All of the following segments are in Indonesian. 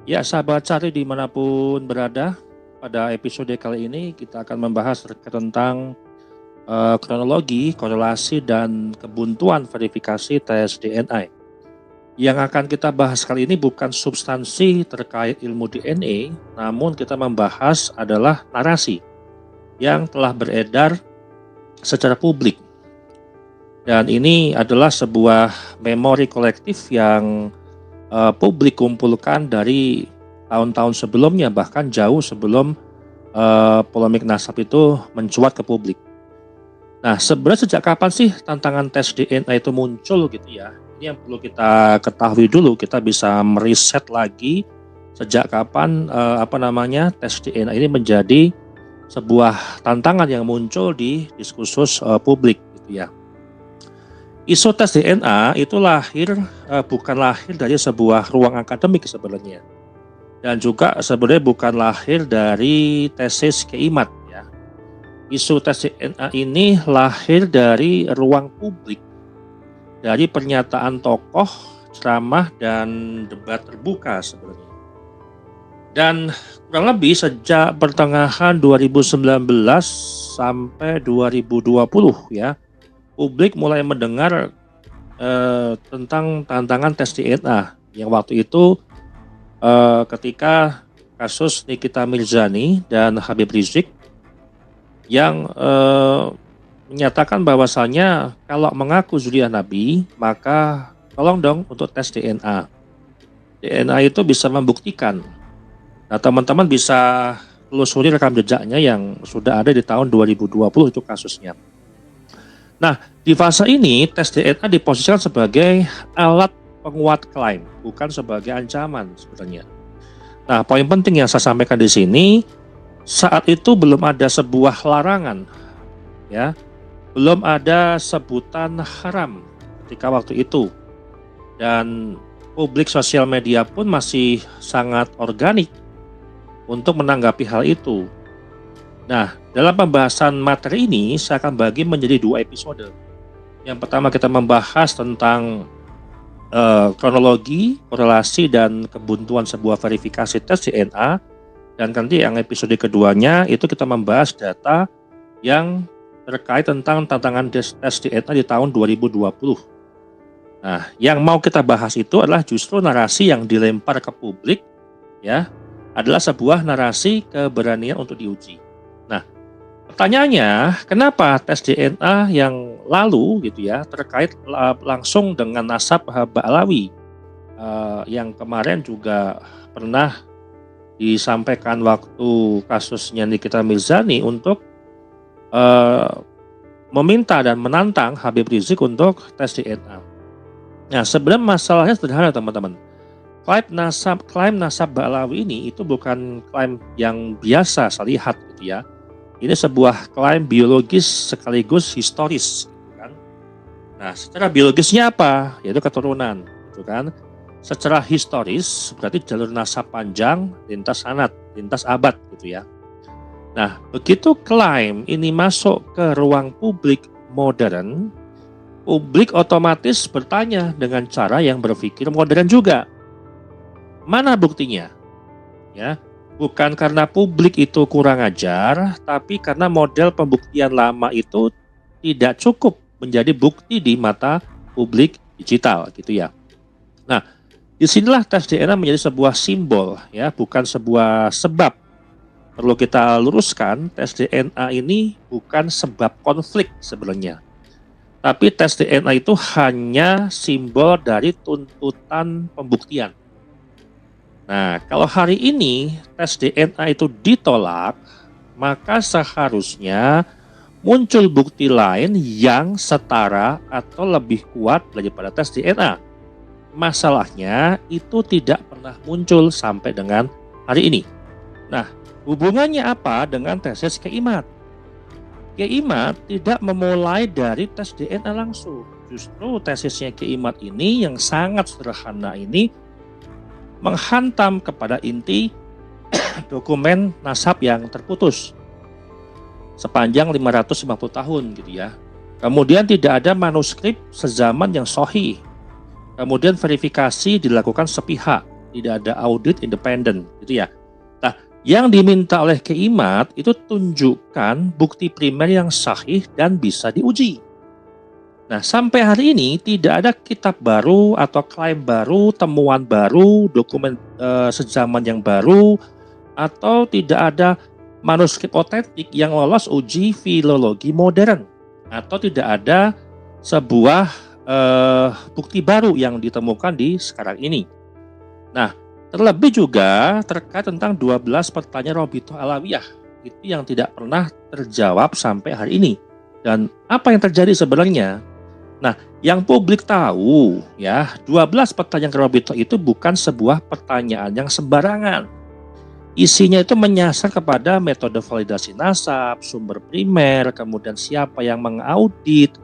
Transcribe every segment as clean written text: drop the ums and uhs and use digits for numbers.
Ya, sahabat Cari dimanapun berada, pada episode kali ini kita akan membahas terkait tentang kronologi, korelasi, dan kebuntuan verifikasi tes DNA. Yang akan kita bahas kali ini bukan substansi terkait ilmu DNA, namun kita membahas adalah narasi yang telah beredar secara publik. Dan ini adalah sebuah memori kolektif yang publik kumpulkan dari tahun-tahun sebelumnya, bahkan jauh sebelum polemik nasab itu mencuat ke publik. Nah, sebenarnya sejak kapan sih tantangan tes DNA itu muncul gitu ya? Ini yang perlu kita ketahui dulu. Kita bisa meriset lagi sejak kapan tes DNA ini menjadi sebuah tantangan yang muncul di diskursus publik gitu ya. Isu tes DNA itu bukan lahir dari sebuah ruang akademik sebenarnya. Dan juga sebenarnya bukan lahir dari tesis keimat ya. Isu tes DNA ini lahir dari ruang publik, dari pernyataan tokoh, ceramah, dan debat terbuka sebenarnya. Dan kurang lebih sejak pertengahan 2019 sampai 2020 ya, publik mulai mendengar tentang tantangan tes DNA yang waktu itu ketika kasus Nikita Mirzani dan Habib Rizik yang menyatakan bahwasannya kalau mengaku zuriyah Nabi maka tolong dong untuk tes DNA. DNA itu bisa membuktikan. Nah, teman-teman bisa telusuri rekam jejaknya yang sudah ada di tahun 2020 itu kasusnya. Nah, di fase ini tes DNA diposisikan sebagai alat penguat klaim, bukan sebagai ancaman sebenarnya. Nah, poin penting yang saya sampaikan di sini, saat itu belum ada sebuah larangan, ya, belum ada sebutan haram ketika waktu itu, dan publik sosial media pun masih sangat organik untuk menanggapi hal itu. Nah, dalam pembahasan materi ini saya akan bagi menjadi 2 episode. Yang pertama kita membahas tentang kronologi, korelasi, dan kebuntuan sebuah verifikasi tes DNA. Dan nanti yang episode keduanya itu kita membahas data yang terkait tentang tantangan tes DNA di tahun 2020. Nah, yang mau kita bahas itu adalah justru narasi yang dilempar ke publik, ya, adalah sebuah narasi keberanian untuk diuji. Nah, pertanyaannya, kenapa tes DNA yang lalu gitu ya terkait langsung dengan nasab Ba'alawi yang kemarin juga pernah disampaikan waktu kasusnya Nikita Mirzani untuk meminta dan menantang Habib Rizik untuk tes DNA. Nah, sebenarnya masalahnya sederhana teman-teman. Klaim nasab Ba'alawi ini itu bukan klaim yang biasa saya lihat gitu ya. Ini sebuah klaim biologis sekaligus historis gitu kan. Nah, secara biologisnya apa? Yaitu keturunan gitu kan. Secara historis berarti jalur nasab panjang lintas sanad, lintas abad gitu ya. Nah, begitu klaim ini masuk ke ruang publik modern, publik otomatis bertanya dengan cara yang berpikir modern juga. Mana buktinya? Ya, bukan karena publik itu kurang ajar, tapi karena model pembuktian lama itu tidak cukup menjadi bukti di mata publik digital gitu ya. Nah, disinilah tes DNA menjadi sebuah simbol ya, bukan sebuah sebab. Perlu kita luruskan, tes DNA ini bukan sebab konflik sebenarnya. Tapi tes DNA itu hanya simbol dari tuntutan pembuktian. Nah, kalau hari ini tes DNA itu ditolak, maka seharusnya muncul bukti lain yang setara atau lebih kuat daripada tes DNA. Masalahnya itu tidak pernah muncul sampai dengan hari ini. Nah, hubungannya apa dengan tesis keimat? Keimat tidak memulai dari tes DNA langsung. Justru tesisnya keimat ini yang sangat sederhana ini menghantam kepada inti dokumen nasab yang terputus sepanjang 550 tahun gitu ya. Kemudian tidak ada manuskrip sezaman yang sahih. Kemudian verifikasi dilakukan sepihak tidak ada audit independen, gitu ya. Nah, yang diminta oleh KIMAT itu tunjukkan bukti primer yang sahih dan bisa diuji. Nah, sampai hari ini tidak ada kitab baru atau klaim baru, temuan baru, dokumen sejaman yang baru, atau tidak ada manuskrip otentik yang lolos uji filologi modern, atau tidak ada sebuah bukti baru yang ditemukan di sekarang ini. Nah, terlebih juga terkait tentang 12 pertanyaan Robito Alawiyah itu yang tidak pernah terjawab sampai hari ini. Dan apa yang terjadi sebenarnya? Nah, yang publik tahu ya, 12 pertanyaan Robito itu bukan sebuah pertanyaan yang sembarangan. Isinya itu menyasar kepada metode validasi nasab, sumber primer, kemudian siapa yang mengaudit,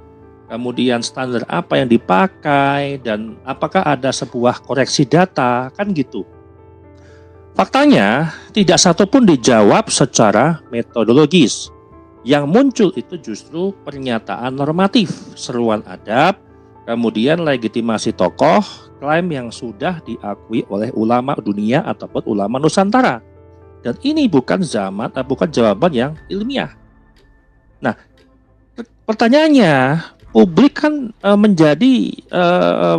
kemudian standar apa yang dipakai, dan apakah ada sebuah koreksi data, kan gitu. Faktanya, tidak satu pun dijawab secara metodologis. Yang muncul itu justru pernyataan normatif, seruan adab, kemudian legitimasi tokoh, klaim yang sudah diakui oleh ulama dunia ataupun ulama Nusantara. Dan ini bukan jawaban yang ilmiah. Nah, pertanyaannya, publik kan menjadi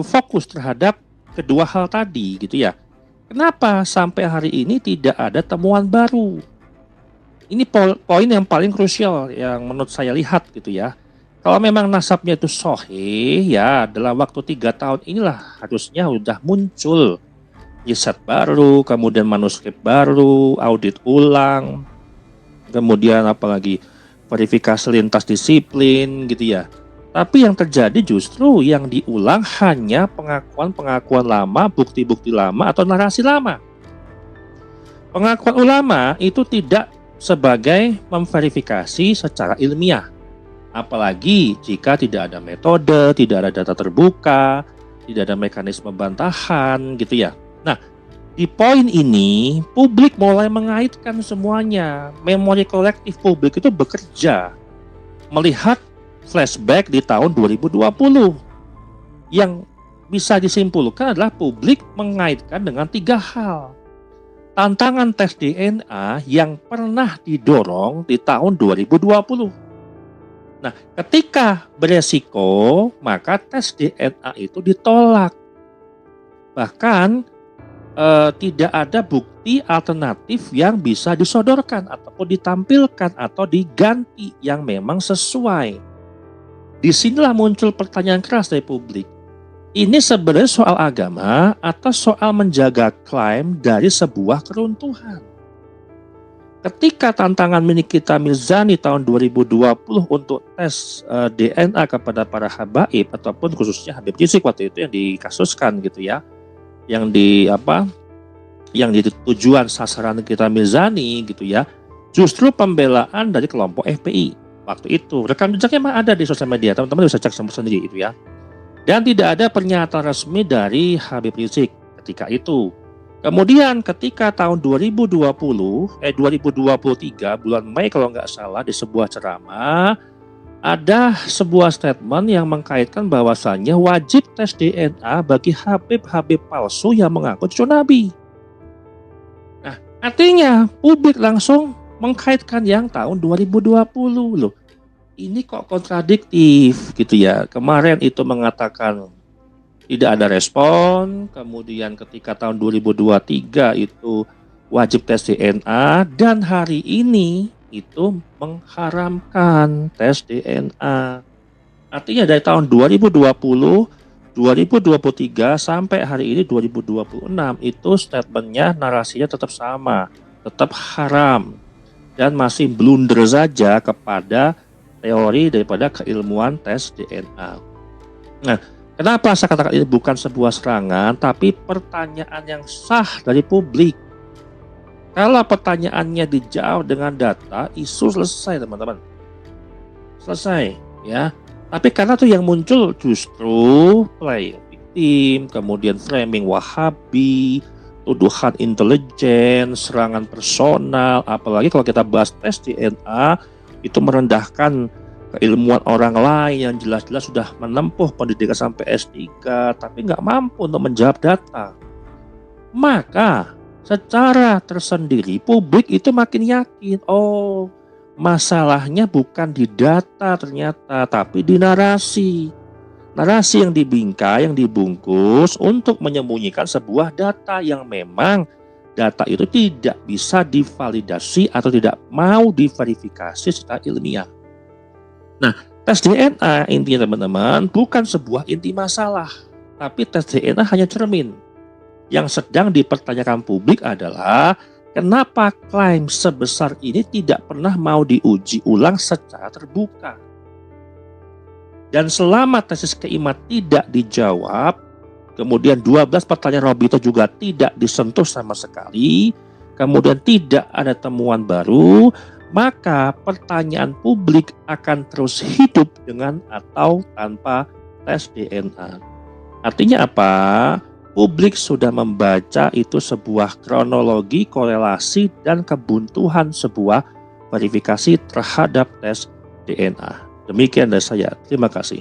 fokus terhadap kedua hal tadi, gitu ya. Kenapa sampai hari ini tidak ada temuan baru? Ini poin yang paling krusial yang menurut saya lihat, gitu ya. Kalau memang nasabnya itu sahih, ya dalam waktu 3 tahun inilah harusnya sudah muncul riset baru, kemudian manuskrip baru, audit ulang, kemudian apalagi verifikasi lintas disiplin, gitu ya. Tapi yang terjadi justru yang diulang hanya pengakuan-pengakuan lama, bukti-bukti lama atau narasi lama. Pengakuan ulama itu tidak sebagai memverifikasi secara ilmiah. Apalagi jika tidak ada metode, tidak ada data terbuka, tidak ada mekanisme bantahan, gitu ya. Nah, di poin ini publik mulai mengaitkan semuanya. Memori kolektif publik itu bekerja melihat flashback di tahun 2020. Yang bisa disimpulkan adalah publik mengaitkan dengan 3 hal. Tantangan tes DNA yang pernah didorong di tahun 2020. Nah, ketika beresiko, maka tes DNA itu ditolak. Bahkan tidak ada bukti alternatif yang bisa disodorkan ataupun ditampilkan atau diganti yang memang sesuai. Disinilah muncul pertanyaan keras dari publik. Ini sebenarnya soal agama atau soal menjaga klaim dari sebuah keruntuhan. Ketika tantangan Nikita Mirzani tahun 2020 untuk tes DNA kepada para habaib ataupun khususnya Habib Rizik waktu itu yang dikasuskan, gitu ya, yang di tujuan sasaran Nikita Mirzani, gitu ya, justru pembelaan dari kelompok FPI waktu itu. Rekam jejaknya memang ada di sosial media, teman-teman bisa cek sendiri itu ya. Dan tidak ada pernyataan resmi dari Habib Rizik ketika itu. Kemudian ketika tahun 2023 bulan Mei kalau nggak salah, di sebuah ceramah ada sebuah statement yang mengkaitkan bahwasannya wajib tes DNA bagi Habib-Habib palsu yang mengaku cucu Nabi. Nah, artinya publik langsung mengkaitkan yang tahun 2020 loh. Ini kok kontradiktif, gitu ya. Kemarin itu mengatakan tidak ada respon, kemudian ketika tahun 2023 itu wajib tes DNA, dan hari ini itu mengharamkan tes DNA. Artinya dari tahun 2020, 2023 sampai hari ini 2026 itu statementnya, narasinya tetap sama, tetap haram, dan masih blunder saja kepada teori daripada keilmuan tes DNA. Nah, kenapa saya katakan ini bukan sebuah serangan, tapi pertanyaan yang sah dari publik. Kalau pertanyaannya dijawab dengan data, isu selesai, teman-teman. Selesai, ya. Tapi karena tuh yang muncul justru play victim, kemudian framing Wahabi, tuduhan intelijen, serangan personal, apalagi kalau kita bahas tes DNA, itu merendahkan keilmuan orang lain yang jelas-jelas sudah menempuh pendidikan sampai S3 tapi nggak mampu untuk menjawab data. maka secara tersendiri publik itu makin yakin, oh masalahnya bukan di data ternyata, tapi di narasi. Narasi yang dibingkai, yang dibungkus untuk menyembunyikan sebuah data yang memang data itu tidak bisa divalidasi atau tidak mau diverifikasi secara ilmiah. Nah, tes DNA intinya teman-teman bukan sebuah inti masalah, tapi tes DNA hanya cermin. Yang sedang dipertanyakan publik adalah kenapa klaim sebesar ini tidak pernah mau diuji ulang secara terbuka. Dan selama tesis Keimat tidak dijawab, kemudian 12 pertanyaan Robito juga tidak disentuh sama sekali, kemudian tidak ada temuan baru, maka pertanyaan publik akan terus hidup dengan atau tanpa tes DNA. Artinya apa? Publik sudah membaca itu sebuah kronologi, korelasi, dan kebuntuan sebuah verifikasi terhadap tes DNA. Demikian dari saya. Terima kasih.